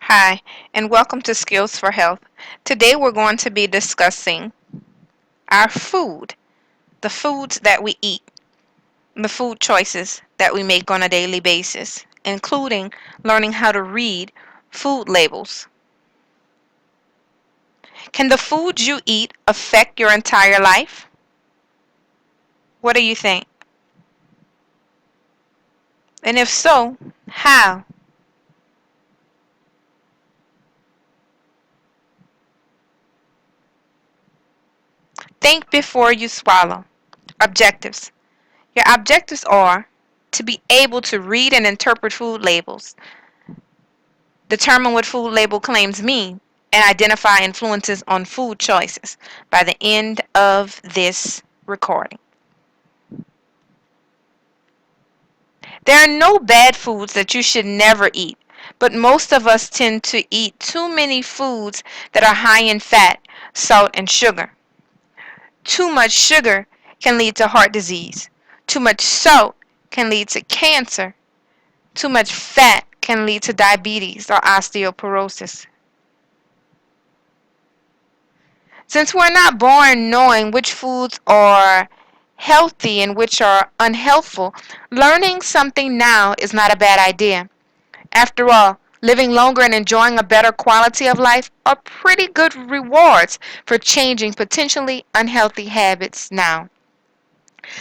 Hi, and welcome to Skills for Health. Today we're going to be discussing our food, the foods that we eat, and the food choices that we make on a daily basis, including learning how to read food labels. Can the foods you eat affect your entire life? What do you think? And if so, how? Think before you swallow. Objectives. Your objectives are to be able to read and interpret food labels, determine what food label claims mean, and identify influences on food choices by the end of this recording. There are no bad foods that you should never eat, but most of us tend to eat too many foods that are high in fat, salt, and sugar. Too much sugar can lead to heart disease. Too much salt can lead to cancer. Too much fat can lead to diabetes or osteoporosis. Since we're not born knowing which foods are healthy and which are unhealthful, learning something now is not a bad idea. After all, living longer and enjoying a better quality of life are pretty good rewards for changing potentially unhealthy habits now.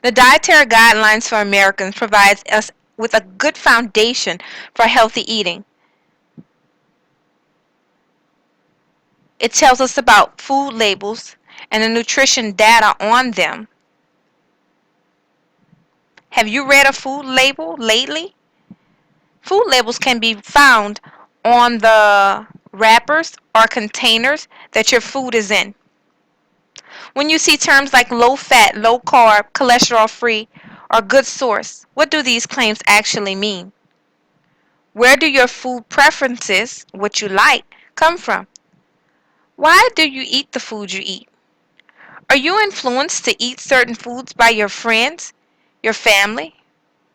The Dietary Guidelines for Americans provides us with a good foundation for healthy eating. It tells us about food labels and the nutrition data on them. Have you read a food label lately? Food labels can be found on the wrappers or containers that your food is in. When you see terms like low fat, low carb, cholesterol free, or good source, what do these claims actually mean? Where do your food preferences, what you like, come from? Why do you eat the food you eat? Are you influenced to eat certain foods by your friends, your family,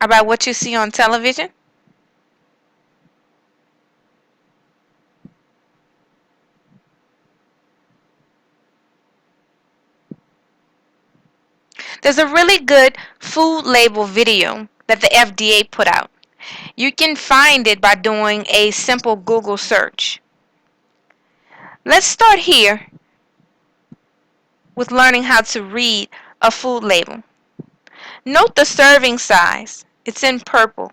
or by what you see on television? There's a really good food label video that the FDA put out. You can find it by doing a simple Google search. Let's start here with learning how to read a food label. Note the serving size. It's in purple.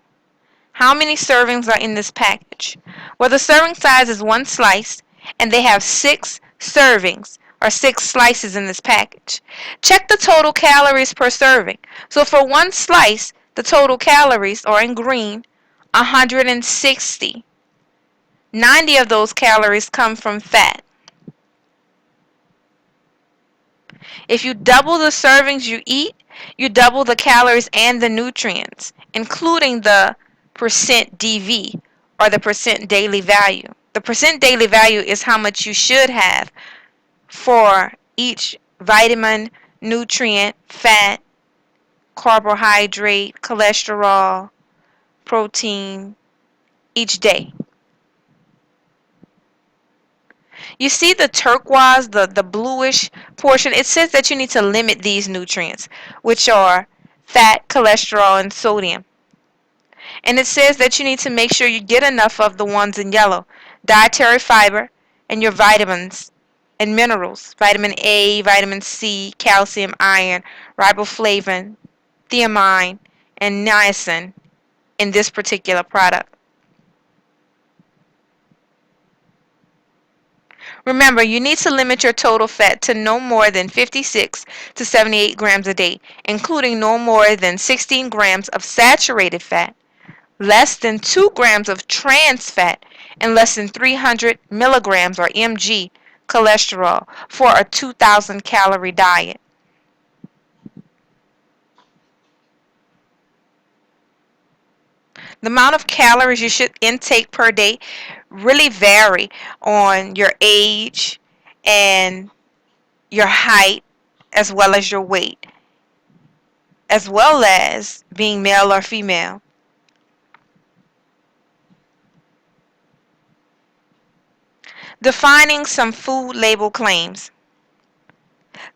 How many servings are in this package? Well, the serving size is one slice, and they have 6 servings or 6 slices in this package. Check the total calories per serving. So for one slice, the total calories are in green, 160. 90 of those calories come from fat. If you double the servings you eat, you double the calories and the nutrients, including the percent DV, or the percent daily value. The percent daily value is how much you should have for each vitamin, nutrient, fat, carbohydrate, cholesterol, protein each day. You see the turquoise, the bluish portion? It says that you need to limit these nutrients, which are fat, cholesterol, and sodium. And it says that you need to make sure you get enough of the ones in yellow: dietary fiber and your vitamins and minerals: vitamin A, vitamin C, calcium, iron, riboflavin, thiamine, and niacin in this particular product. Remember, you need to limit your total fat to no more than 56 to 78 grams a day, including no more than 16 grams of saturated fat, less than 2 grams of trans fat, and less than 300 milligrams or mg cholesterol for a 2,000 calorie diet. The amount of calories you should intake per day really vary on your age and your height, as well as your weight, as well as being male or female. Defining some food label claims.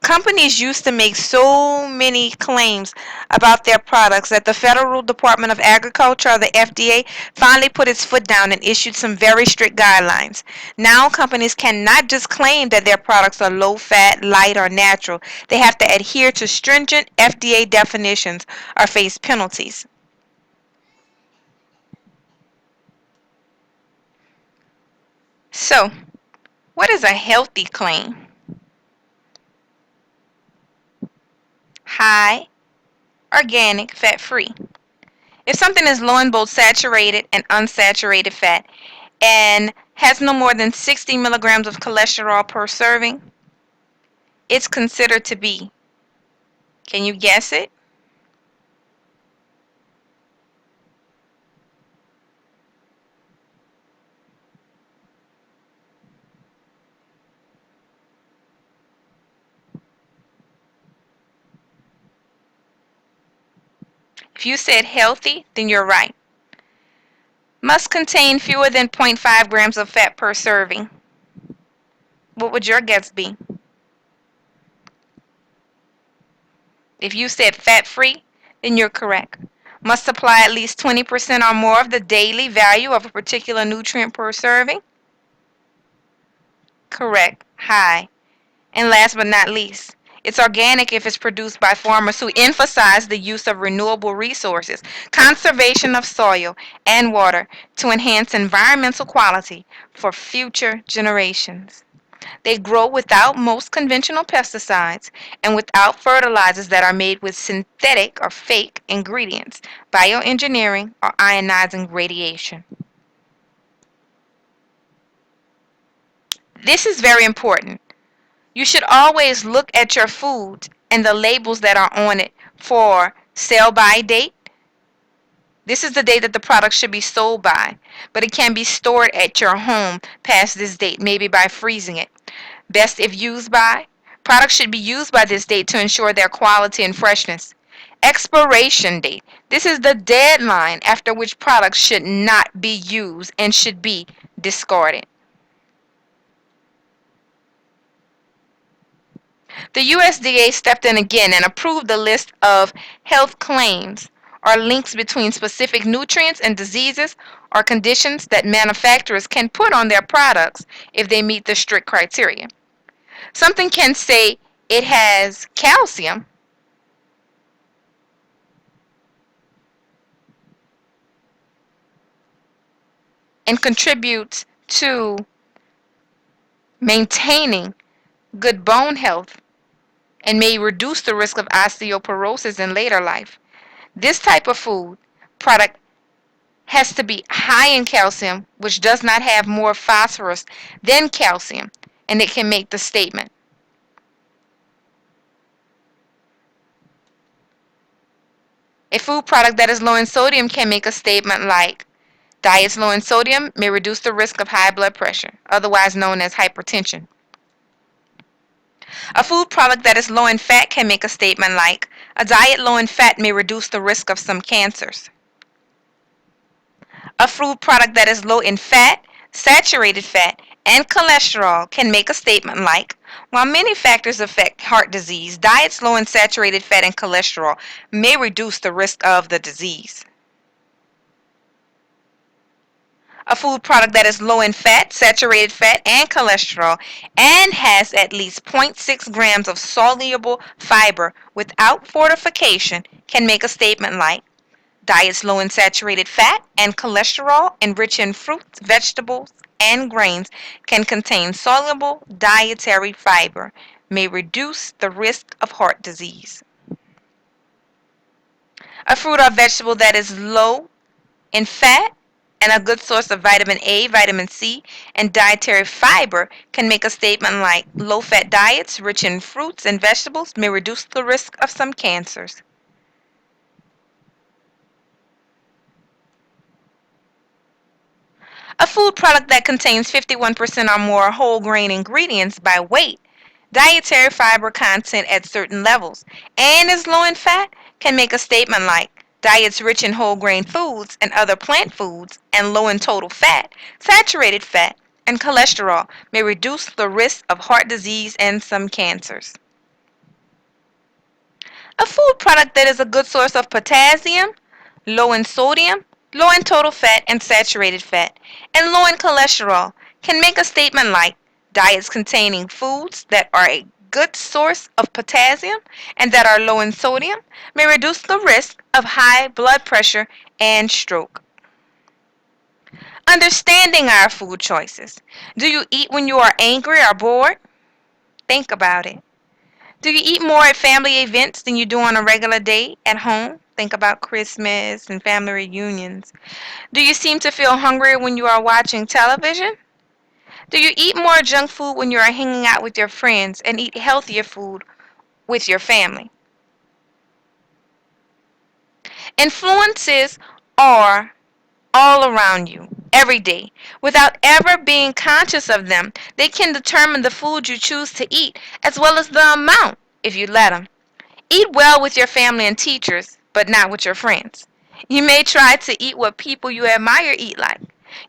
Companies used to make so many claims about their products that the Federal Department of Agriculture, or the FDA, finally put its foot down and issued some very strict guidelines. Now companies cannot just claim that their products are low fat, light, or natural. They have to adhere to stringent FDA definitions or face penalties. So, what is a healthy claim? High, organic, fat free. If something is low in both saturated and unsaturated fat and has no more than 60 milligrams of cholesterol per serving, it's considered to be. Can you guess it? If you said healthy, then you're right. Must contain fewer than 0.5 grams of fat per serving. What would your guess be? If you said fat free, then you're correct. Must supply at least 20% or more of the daily value of a particular nutrient per serving. Correct. High. And last but not least, it's organic if it's produced by farmers who emphasize the use of renewable resources, conservation of soil and water to enhance environmental quality for future generations. They grow without most conventional pesticides and without fertilizers that are made with synthetic or fake ingredients, bioengineering, or ionizing radiation. This is very important. You should always look at your food and the labels that are on it for sell by date. This is the date that the product should be sold by, but it can be stored at your home past this date, maybe by freezing it. Best if used by. Products should be used by this date to ensure their quality and freshness. Expiration date. This is the deadline after which products should not be used and should be discarded. The USDA stepped in again and approved a list of health claims or links between specific nutrients and diseases or conditions that manufacturers can put on their products if they meet the strict criteria. Something can say it has calcium and contributes to maintaining good bone health and may reduce the risk of osteoporosis in later life. This type of food product has to be high in calcium, which does not have more phosphorus than calcium, and it can make the statement. A food product that is low in sodium can make a statement like, diets low in sodium may reduce the risk of high blood pressure, otherwise known as hypertension. A food product that is low in fat can make a statement like, a diet low in fat may reduce the risk of some cancers. A food product that is low in fat, saturated fat, and cholesterol can make a statement like, while many factors affect heart disease, diets low in saturated fat and cholesterol may reduce the risk of the disease. A food product that is low in fat, saturated fat, and cholesterol and has at least 0.6 grams of soluble fiber without fortification can make a statement like, diets low in saturated fat and cholesterol and rich in fruits, vegetables, and grains can contain soluble dietary fiber, may reduce the risk of heart disease. A fruit or vegetable that is low in fat and a good source of vitamin A, vitamin C, and dietary fiber can make a statement like, low-fat diets rich in fruits and vegetables may reduce the risk of some cancers. A food product that contains 51% or more whole grain ingredients by weight, dietary fiber content at certain levels, and is low in fat can make a statement like, diets rich in whole grain foods and other plant foods and low in total fat, saturated fat, and cholesterol may reduce the risk of heart disease and some cancers. A food product that is a good source of potassium, low in sodium, low in total fat and saturated fat, and low in cholesterol can make a statement like diets containing foods that are a good source of potassium and that are low in sodium may reduce the risk of high blood pressure and stroke. Understanding our food choices. Do you eat when you are angry or bored? Think about it. Do you eat more at family events than you do on a regular day at home? Think about Christmas and family reunions. Do you seem to feel hungry when you are watching television? Do you eat more junk food when you are hanging out with your friends and eat healthier food with your family? Influences are all around you every day. Without ever being conscious of them, they can determine the food you choose to eat as well as the amount if you let them. Eat well with your family and teachers, but not with your friends. You may try to eat what people you admire eat like.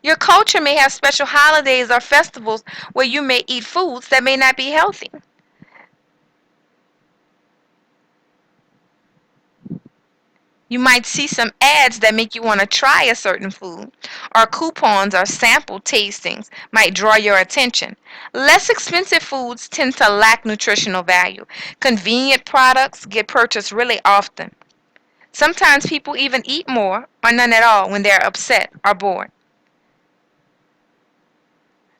Your culture may have special holidays or festivals where you may eat foods that may not be healthy. You might see some ads that make you want to try a certain food, or coupons or sample tastings might draw your attention. Less expensive foods tend to lack nutritional value. Convenient products get purchased really often. Sometimes people even eat more or none at all when they're upset or bored.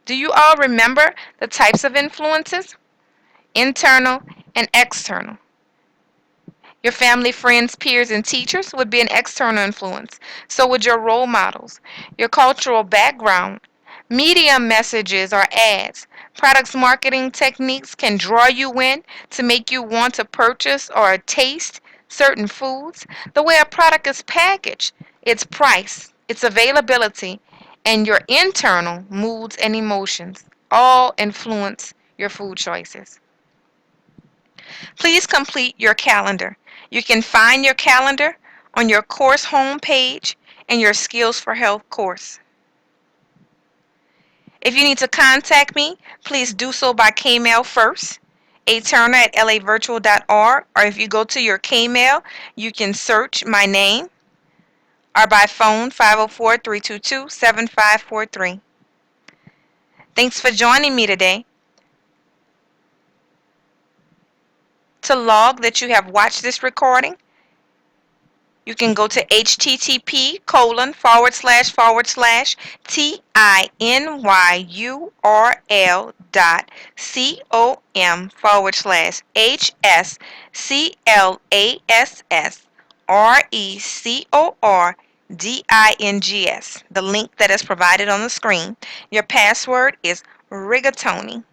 Do you all remember the types of influences? Internal and external. Your family, friends, peers, and teachers would be an external influence. So would your role models, your cultural background, media messages or ads. Products marketing techniques can draw you in to make you want to purchase or taste certain foods. The way a product is packaged, its price, its availability, and your internal moods and emotions all influence your food choices. Please complete your calendar. You can find your calendar on your course homepage and your Skills for Health course. If you need to contact me, please do so by Kmail first, aturner@lavirtual.org, or if you go to your Kmail, you can search my name, or by phone 504-322-7543. Thanks for joining me today. To log that you have watched this recording, you can go to http://tinyurl.com/hsclassrecordings. The link that is provided on the screen. Your password is rigatoni.